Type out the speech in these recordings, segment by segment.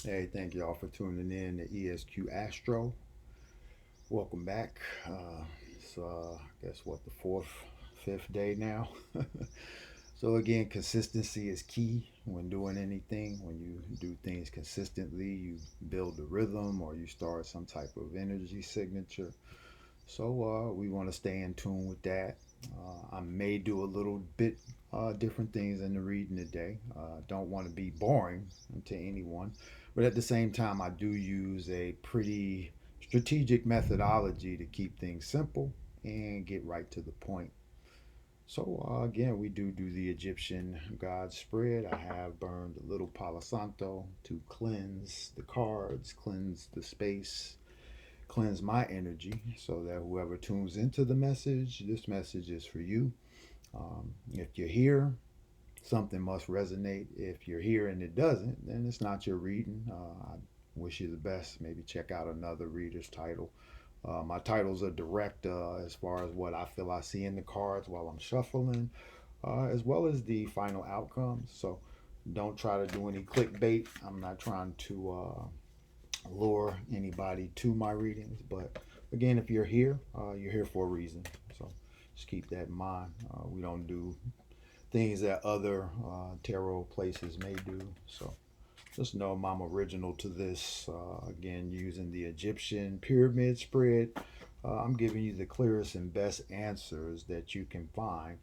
Hey, thank y'all for tuning in to ESQ-Astro. Welcome back. It's, I guess, what, the fourth, fifth day now? So, again, consistency is key when doing anything. When you do things consistently, you build a rhythm or you start some type of energy signature. So, we want to stay in tune with that. I may do a little bit different things in the reading today. Don't want to be boring to anyone, but at the same time, I do use a pretty strategic methodology to keep things simple and get right to the point. So again, we do the Egyptian God spread. I have burned a little Palo Santo to cleanse the cards, cleanse the space, cleanse my energy, so that whoever tunes into the message, this message is for you. If you're here, something must resonate. If you're here and it doesn't, then it's not your reading. I wish you the best. Maybe check out another reader's title. My titles are direct as far as what I feel I see in the cards while I'm shuffling, as well as the final outcomes. So don't try to do any clickbait. I'm not trying to lure anybody to my readings, but again, if you're here for a reason. So just keep that in mind. We don't do things that other tarot places may do. So just know I'm original to this. Again, using the Egyptian pyramid spread, I'm giving you the clearest and best answers that you can find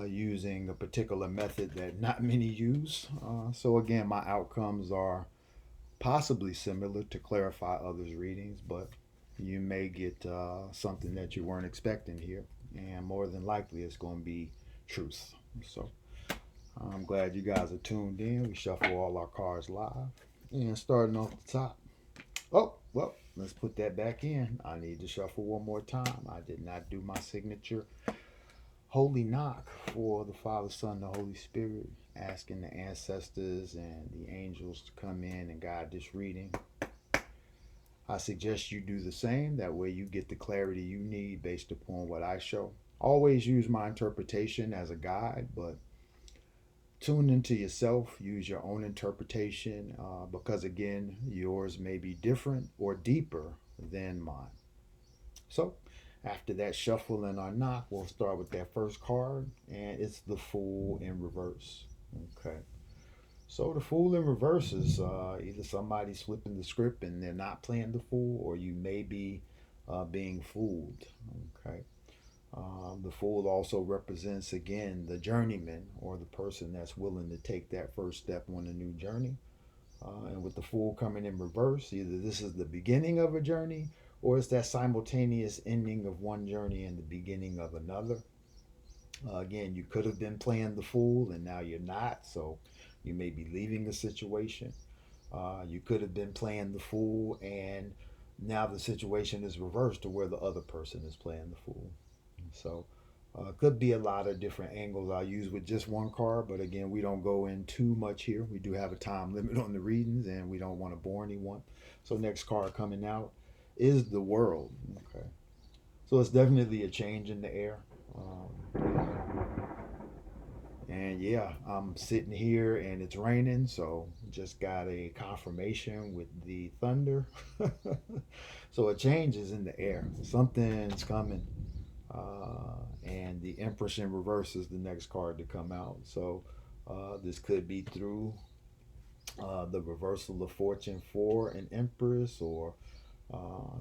using a particular method that not many use. So, again, my outcomes are possibly similar to clarify others' readings, but you may get something that you weren't expecting here. And more than likely, it's going to be truth. So, I'm glad you guys are tuned in. We shuffle all our cards live. And starting off the top. Oh, well, let's put that back in. I need to shuffle one more time. I did not do my signature holy knock for the Father, Son, the Holy Spirit, asking the ancestors and the angels to come in and guide this reading. I suggest you do the same. That way you get the clarity you need based upon what I show. Always use my interpretation as a guide, but tune into yourself, use your own interpretation, because again, yours may be different or deeper than mine. So, after that shuffle and our knock, we'll start with that first card, and it's the Fool in reverse. Okay. So, the Fool in reverse is either somebody flipping the script and they're not playing the Fool, or you may be being fooled. Okay. The Fool also represents, again, the journeyman or the person that's willing to take that first step on a new journey. And with the Fool coming in reverse, either this is the beginning of a journey or it's that simultaneous ending of one journey and the beginning of another. Again, you could have been playing the Fool and now you're not, so you may be leaving a situation. You could have been playing the Fool and now the situation is reversed to where the other person is playing the Fool. So could be a lot of different angles I'll use with just one card, but again, we don't go in too much here. We do have a time limit on the readings, and we don't want to bore anyone. So next card coming out is the World. Okay, so it's definitely a change in the air. And yeah, I'm sitting here and it's raining, so just got a confirmation with the thunder. So a change is in the air. Something's coming. And the Empress in reverse is the next card to come out. So this could be through the reversal of fortune for an Empress or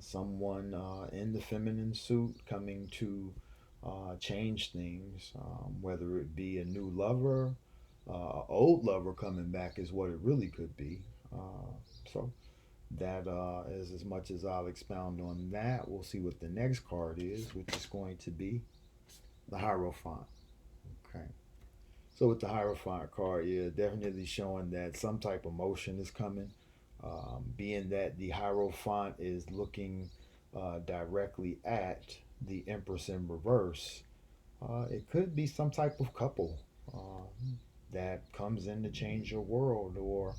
someone in the feminine suit coming to change things, whether it be a new lover, old lover coming back is what it really could be. So that is as much as I'll expound on that. We'll see what the next card is, which is going to be the Hierophant. Okay. So with the Hierophant card, yeah, definitely showing that some type of motion is coming. Being that the Hierophant is looking directly at the Empress in reverse, it could be some type of couple that comes in to change your world or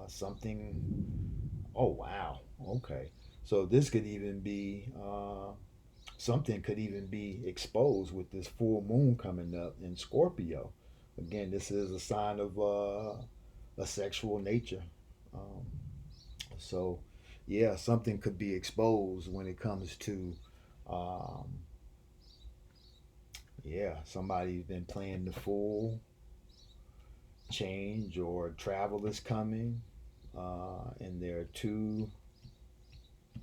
something. Oh, wow. Okay. So this could even be something could even be exposed with this full moon coming up in Scorpio. Again, this is a sign of a sexual nature. Um, So, yeah, something could be exposed when it comes to, um, yeah, somebody's been playing the fool, change or travel is coming, and there are two,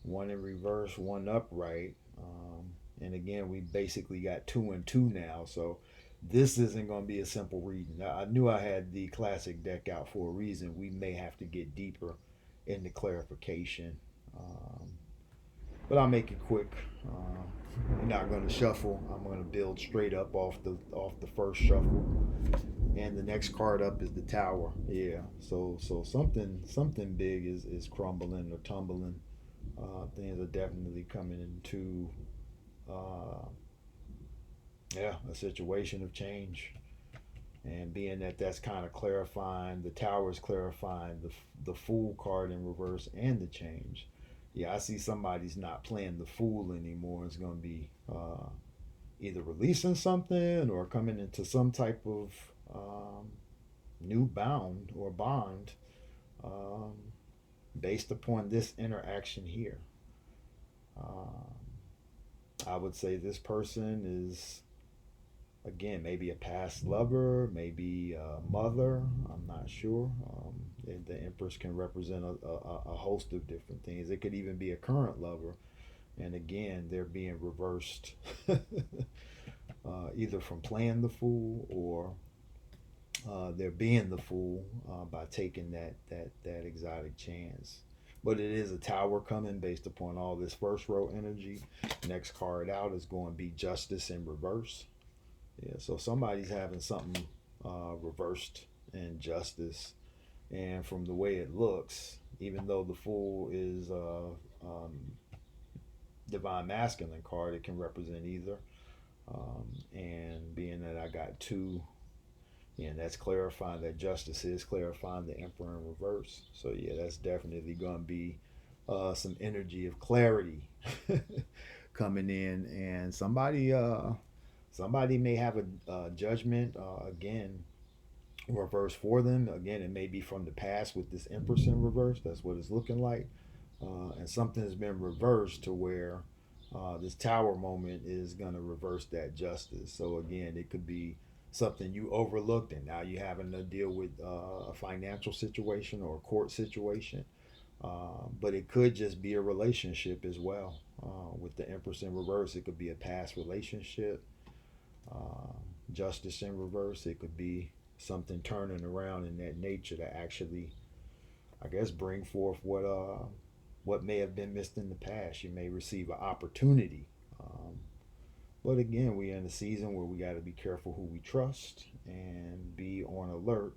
one in reverse, one upright. And again, we basically got two and two now, so this isn't going to be a simple reading. I knew I had the classic deck out for a reason. We may have to get deeper in the clarification, um, but I'll make it quick. We're not going to shuffle. I'm going to build straight up off the first shuffle, and the next card up is the Tower. Yeah, so something big is crumbling or tumbling. Things are definitely coming into uh, yeah, a situation of change. And being that that's kind of clarifying, the Tower is clarifying the Fool card in reverse and the change. Yeah, I see somebody's not playing the Fool anymore. It's going to be either releasing something or coming into some type of um, new bound or bond um, based upon this interaction here. Um, I would say this person is, again, maybe a past lover, maybe a mother. I'm not sure. The Empress can represent a host of different things. It could even be a current lover. And again, they're being reversed either from playing the fool or they're being the fool by taking that exotic chance. But it is a Tower coming based upon all this first row energy. Next card out is going to be Justice in reverse. Yeah, so somebody's having something reversed in Justice, and from the way it looks, even though the Fool is Divine Masculine card, it can represent either. And being that I got two, and that's clarifying that Justice is clarifying the Emperor in reverse. So yeah, that's definitely going to be some energy of clarity coming in, and somebody may have a judgment again reverse for them. Again, it may be from the past with this Empress in reverse. That's what it's looking like, and something has been reversed to where this Tower moment is going to reverse that justice. So again, it could be something you overlooked, and now you're having to deal with a financial situation or a court situation. But it could just be a relationship as well. With the Empress in reverse, it could be a past relationship. Uh, Justice in reverse, it could be something turning around in that nature to actually, I guess, bring forth what may have been missed in the past. You may receive an opportunity. But again, we're in a season where we got to be careful who we trust and be on alert.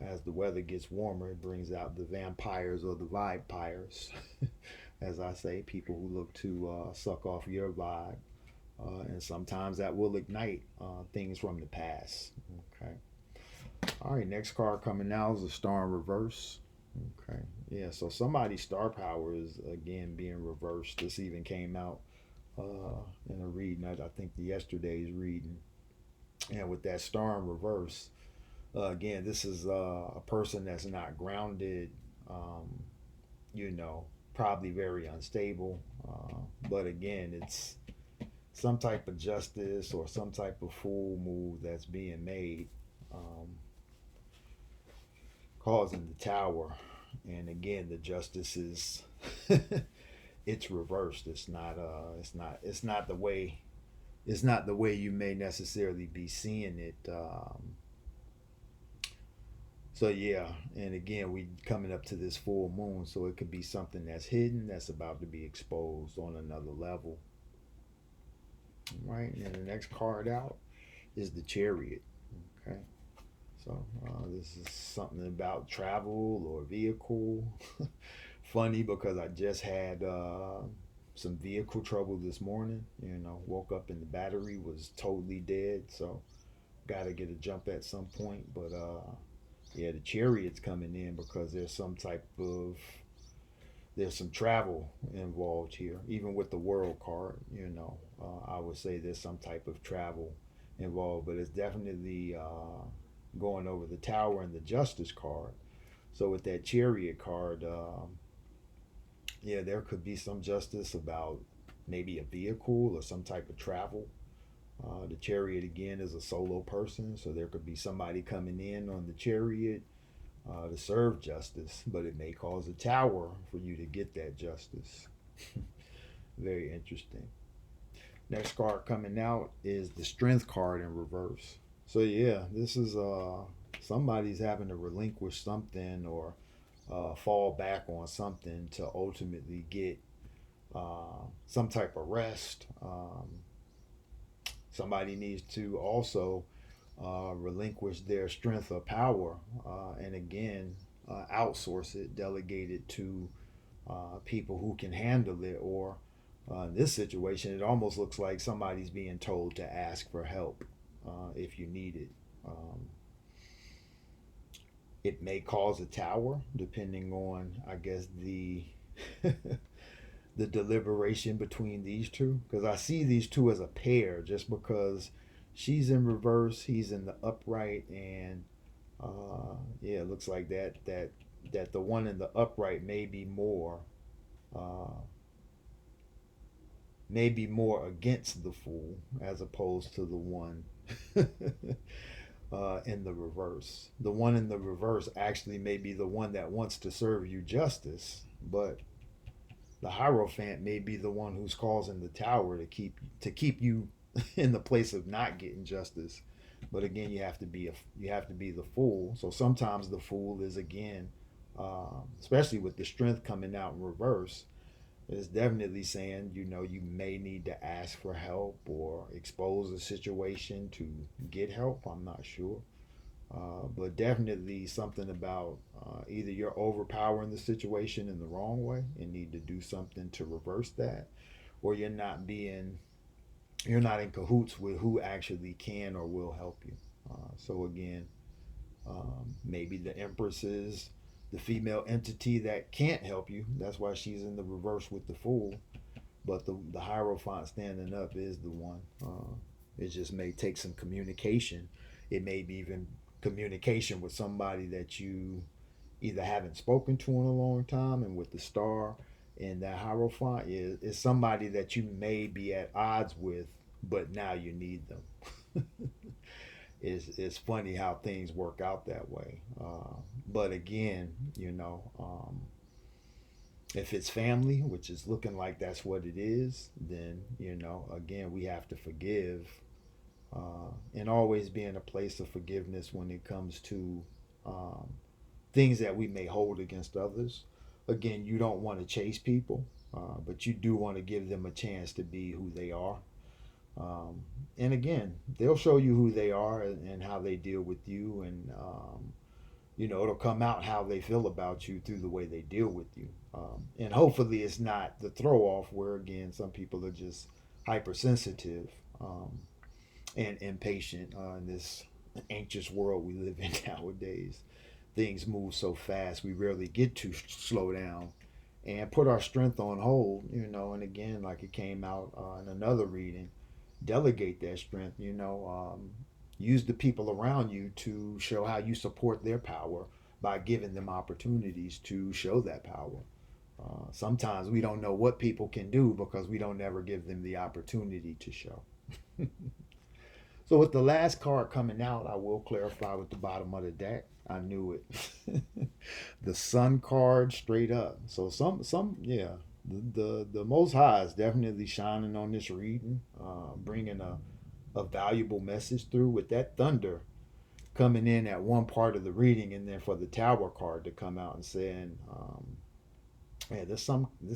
As the weather gets warmer, it brings out the vampires or the vibe pyres, as I say, people who look to suck off your vibe. And sometimes that will ignite things from the past. Okay. All right, next card coming now is the Star in reverse. Okay. Yeah, so somebody's star power is again being reversed. This even came out in a reading, I think yesterday's reading. And with that star in reverse, again, this is a person that's not grounded, um, you know, probably very unstable. But again, it's some type of justice or some type of fool move that's being made, um, causing the Tower. And again, the justice is it's reversed. It's not the way you may necessarily be seeing it. So yeah, and again, we coming up to this full moon, so it could be something that's hidden that's about to be exposed on another level. Right, and the next card out is the Chariot. Okay, so this is something about travel or vehicle. Funny because I just had some vehicle trouble this morning. Woke up and the battery was totally dead, so got to get a jump at some point. But yeah, the Chariot's coming in because there's some travel involved here, even with the World card. I would say there's some type of travel involved, but it's definitely going over the Tower and the Justice card. So with that Chariot card, yeah, there could be some justice about maybe a vehicle or some type of travel. The Chariot again is a solo person, so there could be somebody coming in on the Chariot to serve justice, but it may cause a tower for you to get that justice. Very interesting. Next card coming out is the Strength card in reverse. So yeah, this is somebody's having to relinquish something or fall back on something to ultimately get some type of rest. Somebody needs to also relinquish their strength or power, and again, outsource it, delegate it to people who can handle it. Or in this situation, it almost looks like somebody's being told to ask for help if you need it. Um, it may cause a tower, depending on, I guess, the the deliberation between these two, because I see these two as a pair just because she's in reverse, he's in the upright, and yeah, it looks like that the one in the upright uh, may be more against the fool as opposed to the one in the reverse. The one in the reverse actually may be the one that wants to serve you justice, but the Hierophant may be the one who's causing the tower to keep you in the place of not getting justice. But again, you have to be the fool. So sometimes the fool is again, especially with the strength coming out in reverse, is definitely saying, you know, you may need to ask for help or expose a situation to get help. I'm not sure. But definitely something about either you're overpowering the situation in the wrong way and need to do something to reverse that, or you're not in cahoots with who actually can or will help you. So again, maybe the Empress is the female entity that can't help you. That's why she's in the reverse with the Fool. But the Hierophant standing up is the one. It just may take some communication. It may be even communication with somebody that you either haven't spoken to in a long time, and with the star and that Hierophant is somebody that you may be at odds with, but now you need them. It's funny how things work out that way. But again, you know, if it's family, which is looking like that's what it is, then, you know, again, we have to forgive and always be in a place of forgiveness when it comes to um, things that we may hold against others. Again, you don't want to chase people, but you do want to give them a chance to be who they are. Um, and again, they'll show you who they are and how they deal with you, and you know, it'll come out how they feel about you through the way they deal with you. And hopefully, it's not the throw off where again some people are just hypersensitive and impatient in this anxious world we live in nowadays. Things move so fast, we rarely get to slow down and put our strength on hold, you know. And again, like it came out in another reading, delegate that strength, you know. Use the people around you to show how you support their power by giving them opportunities to show that power. Sometimes we don't know what people can do because we don't ever give them the opportunity to show. So with the last card coming out, I will clarify with the bottom of the deck. I knew it. The Sun card straight up. So yeah, the Most High is definitely shining on this reading, bringing a valuable message through with that thunder coming in at one part of the reading, and then for the Tower card to come out and saying, "Yeah, this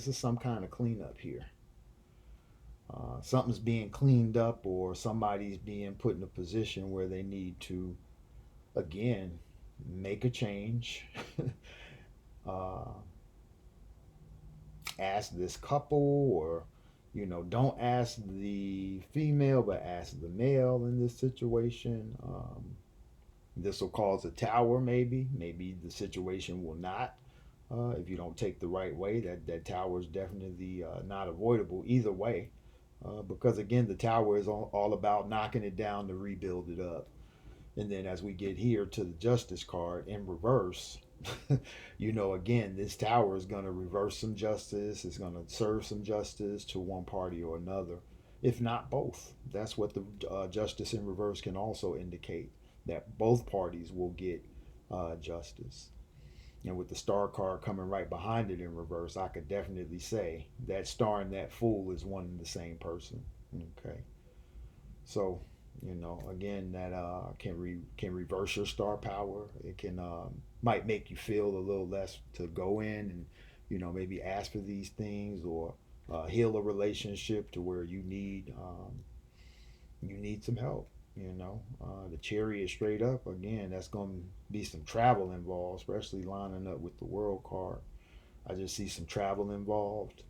is some kind of cleanup here. Something's being cleaned up, or somebody's being put in a position where they need to again make a change." uh, Ask this couple, or you know, don't ask the female but ask the male in this situation. This will cause a tower, maybe the situation will not, if you don't take the right way. That tower is definitely not avoidable either way, because again, the tower is all about knocking it down to rebuild it up. And then as we get here to the Justice card in reverse, You know, again, this tower is going to reverse some justice. It's going to serve some justice to one party or another, if not both. That's what the justice in reverse can also indicate, that both parties will get justice. And with the star card coming right behind it in reverse, I could definitely say that star and that fool is one and the same person. Okay, so again, that can reverse your star power. It can might make you feel a little less to go in and maybe ask for these things, or heal a relationship to where you need some help. The chariot straight up, again, that's going to be some travel involved, especially lining up with the world card. I just see some travel involved.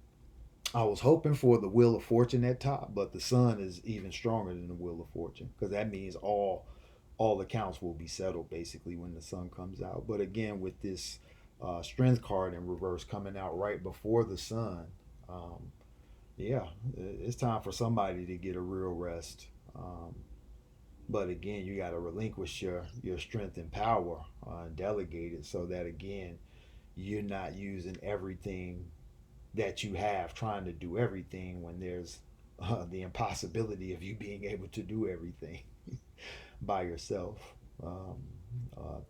I was hoping for the Wheel of Fortune at top, but the Sun is even stronger than the Wheel of Fortune, because that means all accounts will be settled basically when the Sun comes out. But again, with this Strength card in reverse coming out right before the Sun, um, yeah, it's time for somebody to get a real rest. But again, you got to relinquish your strength and power, and delegate it, so that again you're not using everything that you have trying to do everything, when there's the impossibility of you being able to do everything by yourself. Um,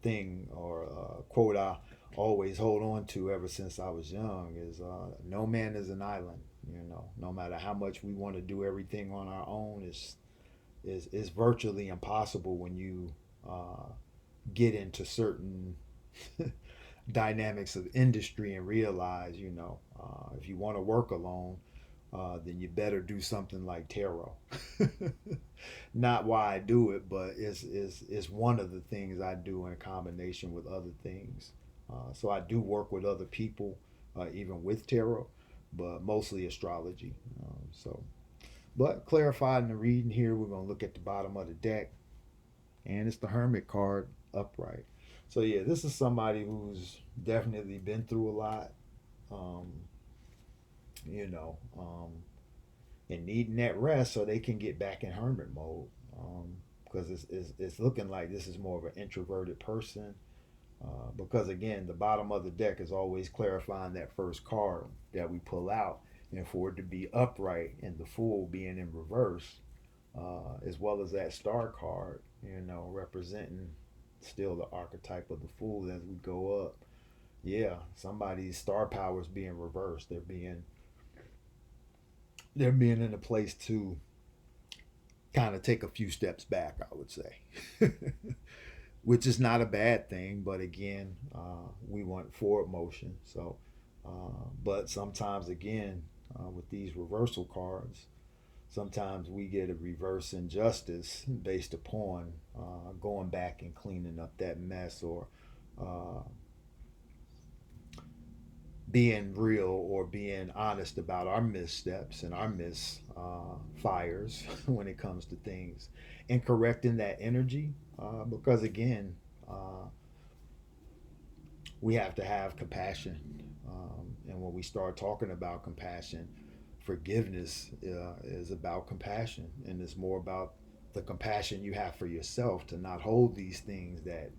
Thing or quote I always hold on to ever since I was young is no man is an island. No matter how much we want to do everything on our own, it's virtually impossible when you uh, get into certain dynamics of industry and realize, if you want to work alone, then you better do something like tarot. Not why I do it, but it's one of the things I do in combination with other things. So I do work with other people, even with tarot, but mostly astrology. But clarifying the reading here, we're going to look at the bottom of the deck, and it's the Hermit card upright. So yeah, this is somebody who's definitely been through a lot, um, you know, um, and needing that rest so they can get back in hermit mode. Because it's looking like this is more of an introverted person. Because again, the bottom of the deck is always clarifying that first card that we pull out, and for it to be upright and the Fool being in reverse, as well as that star card, representing still the archetype of the Fool as we go up. Yeah, somebody's star power is being reversed. They're being in a place to kind of take a few steps back, I would say. Which is not a bad thing, but again, we want forward motion. So, but sometimes again, with these reversal cards, sometimes we get a reverse injustice based upon going back and cleaning up that mess, or uh, being real or being honest about our missteps and our misfires when it comes to things, and correcting that energy, because again, uh, we have to have compassion, and when we start talking about compassion, forgiveness is about compassion, and it's more about the compassion you have for yourself, to not hold these things that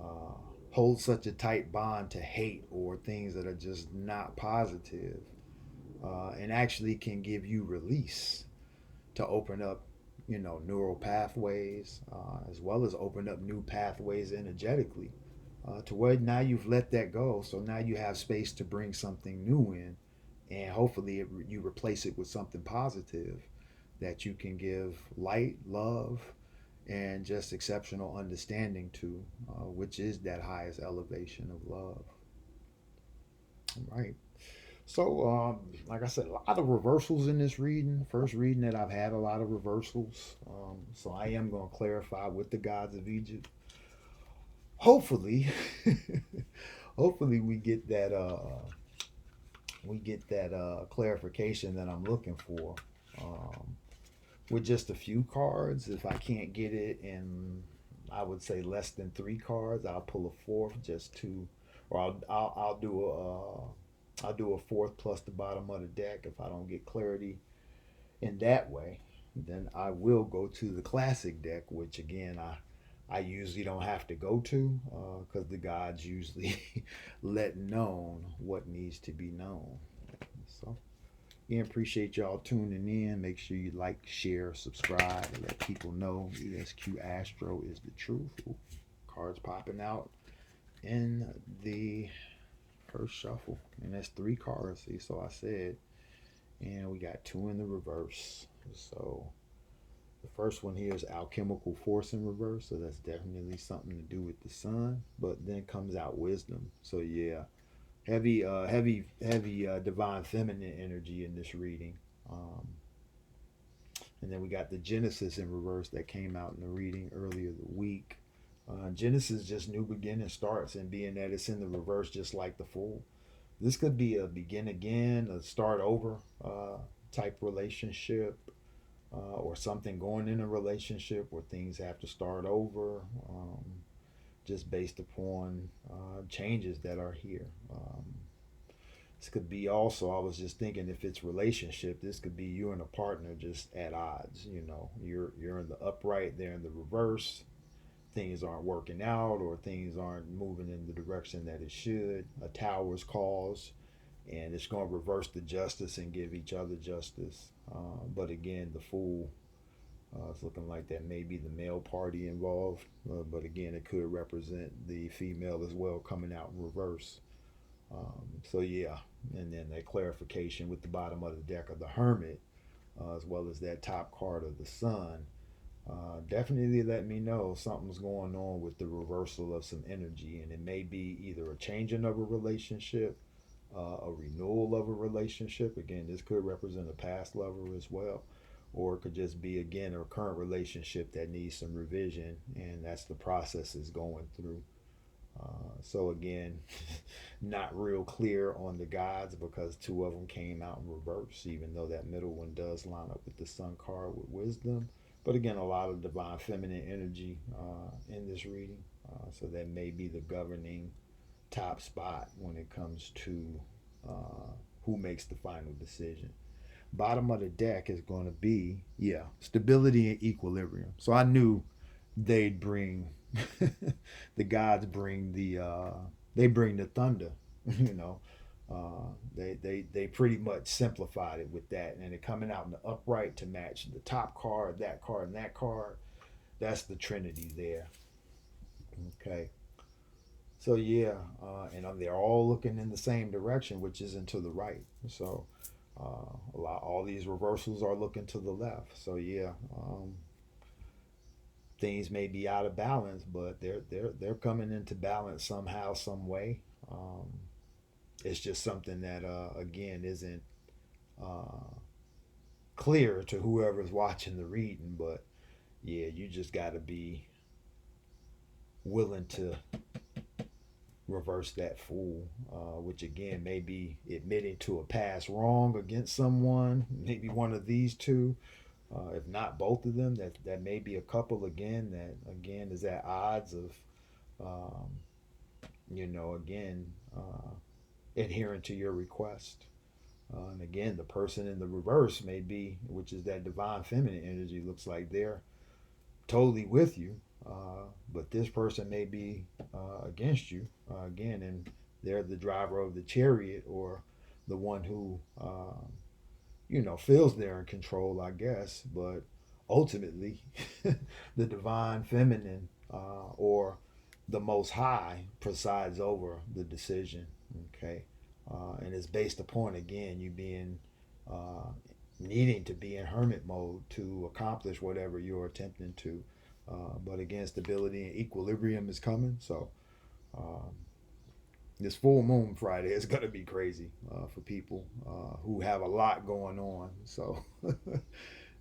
uh, hold such a tight bond to hate, or things that are just not positive, and actually can give you release to open up, neural pathways, as well as open up new pathways energetically, to where now you've let that go. So now you have space to bring something new in, and hopefully you replace it with something positive that you can give light, love, and just exceptional understanding to, which is that highest elevation of love. All right. So, like I said, a lot of reversals in this reading. First reading that I've had a lot of reversals. So I am going to clarify with the gods of Egypt. Hopefully, hopefully we get that clarification that I'm looking for. Um, with just a few cards. If I can't get it in, I would say, less than three cards, I'll pull a fourth just to, or I'll do a fourth plus the bottom of the deck. If I don't get clarity in that way, then I will go to the classic deck, which again I usually don't have to go to, because the gods usually let known what needs to be known. So, yeah, appreciate y'all tuning in. Make sure you like, share, subscribe, and let people know ESQ-Astro is the truth. Ooh, cards popping out in the first shuffle. And that's 3 cards. See, so I said, and we got 2 in the reverse. So the first one here is alchemical force in reverse, so that's definitely something to do with the sun. But then comes out wisdom. So yeah, heavy divine feminine energy in this reading. Um, and then we got the Genesis in reverse that came out in the reading earlier the week. Genesis just new beginning starts, and being that it's in the reverse, just like the Fool, this could be a begin again, a start over type relationship, or something going in a relationship where things have to start over, just based upon changes that are here. This could be also, I was just thinking, if it's relationship, this could be you and a partner just at odds. You know, you're in the upright, they're in the reverse. Things aren't working out, or things aren't moving in the direction that it should. A tower's cause, and it's going to reverse the justice and give each other justice. But again, the Fool, it's looking like that may be the male party involved. But again, it could represent the female as well coming out in reverse. So yeah, and then that clarification with the bottom of the deck of the Hermit, as well as that top card of the Sun. Definitely let me know something's going on with the reversal of some energy, and it may be either a changing of a relationship, a renewal of a relationship. Again, this could represent a past lover as well, or it could just be, again, a current relationship that needs some revision, and that's the process is going through. So again, not real clear on the gods, because 2 of them came out in reverse, even though that middle one does line up with the Sun card with wisdom. But again, a lot of divine feminine energy in this reading. So that may be the governing top spot when it comes to who makes the final decision. Bottom of the deck is going to be, yeah, stability and equilibrium. So I knew they'd bring the gods bring they bring the thunder. you know they pretty much simplified it with that, and it coming out in the upright to match the top card, that card, and that card. That's the trinity there. Okay, so yeah, and they're all looking in the same direction, which is into the right. So all these reversals are looking to the left. So yeah, things may be out of balance, but they're coming into balance somehow, some way. It's just something that again isn't uh, clear to whoever's watching the reading. But yeah, you just got to be willing to reverse that Fool, which again may be admitting to a past wrong against someone, maybe one of these two. If not both of them, that may be a couple again that again is at odds of, um, again, adhering to your request. And again, the person in the reverse may be, which is that divine feminine energy, looks like they're totally with you, but this person may be against you again, and they're the driver of the chariot, or the one who feels they're in control, I guess. But ultimately, the divine feminine, or the Most High, presides over the decision. Okay, and it's based upon, again, you being needing to be in hermit mode to accomplish whatever you're attempting to. But again, stability and equilibrium is coming. So um, this full moon Friday is going to be crazy for people who have a lot going on. So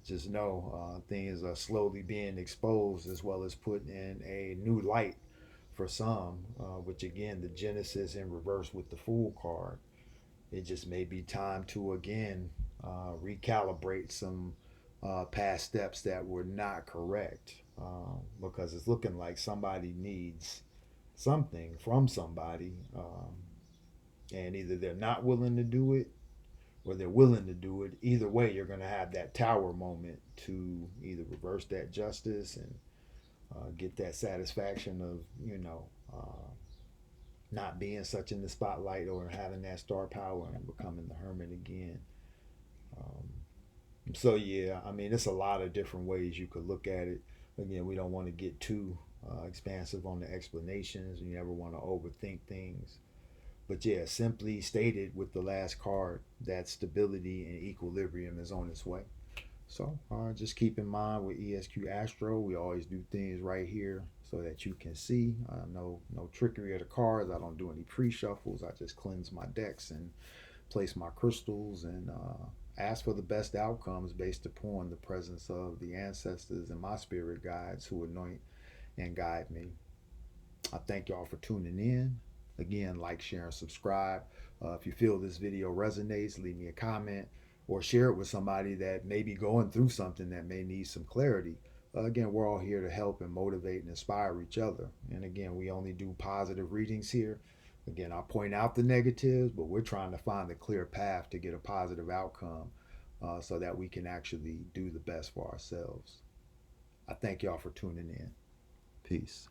just know things are slowly being exposed, as well as put in a new light for some, which again, the Genesis in reverse with the Fool card. It just may be time to again recalibrate some past steps that were not correct, because it's looking like somebody needs something from somebody, and either they're not willing to do it, or they're willing to do it. Either way, you're going to have that tower moment to either reverse that justice and get that satisfaction of, not being such in the spotlight or having that star power and becoming the hermit again. Um, so yeah, I mean, it's a lot of different ways you could look at it. Again, we don't want to get too expansive on the explanations. You never want to overthink things. But yeah, simply stated with the last card, that stability and equilibrium is on its way. So just keep in mind with ESQ-Astro, we always do things right here so that you can see. No trickery of the cards. I don't do any pre-shuffles. I just cleanse my decks and place my crystals and ask for the best outcomes based upon the presence of the ancestors and my spirit guides who anoint and guide me. I thank y'all for tuning in. Again, like, share, and subscribe. If you feel this video resonates, leave me a comment or share it with somebody that may be going through something that may need some clarity. Again, we're all here to help and motivate and inspire each other. And again, we only do positive readings here. Again, I'll point out the negatives, but we're trying to find the clear path to get a positive outcome so that we can actually do the best for ourselves. I thank y'all for tuning in. Peace.